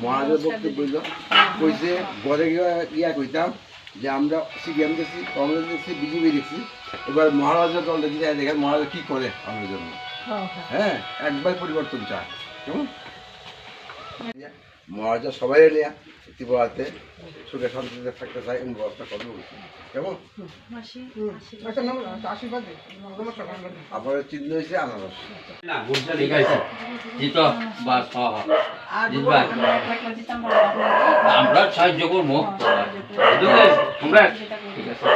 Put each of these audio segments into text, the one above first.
মহারাজের বক্তব্য কইছে ঘরে গিয়া কইতাম যে আমরা সিপিএম দেখছি, কংগ্রেস দেখছি, বিজেপি দেখছি, এবার মহারাজের দল দেখি দেখেন মহারাজা কী করে আমাদের জন্য। হ্যাঁ, একবার পরিবর্তন চায়। কেমন মহারাজা সবাই এলিয়া ত্রিপুরাতে সুখে শান্তিতে থাকতে চাই এমন ব্যবস্থা করবে। কেমন আপনার চিহ্ন হয়েছে আনারস। আমরা সাহায্য করবো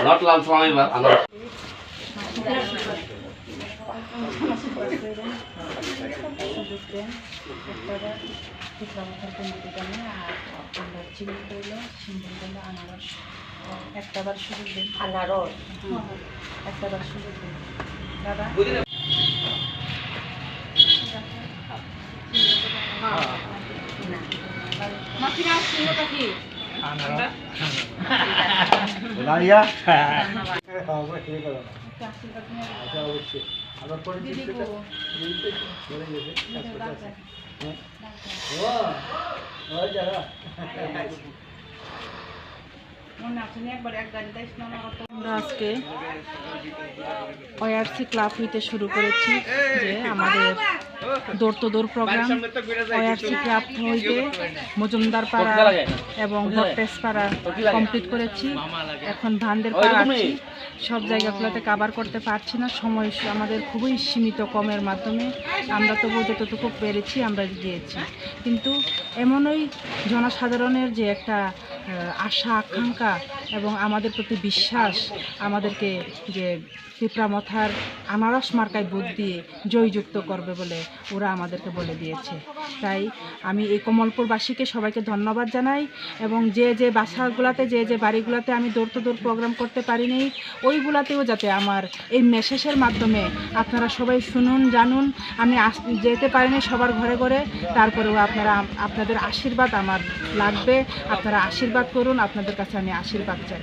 নট লাল সময় আনারস একটাবার সুযোগ দিন আনারস একটাবার সুযোগ দিন দাদা আজকে ওআরসি ক্লাব হইতে শুরু করেছি যে আমাদের দৌড় তো দৌড় প্রোগ্রাম ওআরসি ক্লাব হইতে মজুমদার পাড়া এবং ভট্টেস পাড়া কমপ্লিট করেছি। এখন ভান্ডের পাড়া আছি, সব জায়গাগুলোতে কাভার করতে পারছি না, সময় আমাদের খুবই সীমিত কমের মাধ্যমে আমরা তবু যতটুকু পেরেছি আমরা দিয়েছি। কিন্তু এমনই জনসাধারণের যে একটা আশা আকাঙ্ক্ষা এবং আমাদের প্রতি বিশ্বাস আমাদেরকে যে পিঁপড়ামথার আনারস মার্কায় ভোট দিয়ে জয়যুক্ত করবে বলে ওরা আমাদেরকে বলে দিয়েছে। তাই আমি এই কমলপুরবাসীকে সবাইকে ধন্যবাদ জানাই এবং যে যে বাসাগুলোতে যে যে বাড়িগুলোতে আমি দৌড় তো দৌড় প্রোগ্রাম করতে পারিনি ওইগুলাতেও যাতে আমার এই মেসেজের মাধ্যমে আপনারা সবাই শুনুন জানুন। আমি যেতে পারিনি সবার ঘরে ঘরে, তারপরেও আপনাদের আশীর্বাদ আমার লাগবে। আপনারা আশীর্বাদ করুন, আপনাদের কাছে আমি আশীর্বাদ চাই।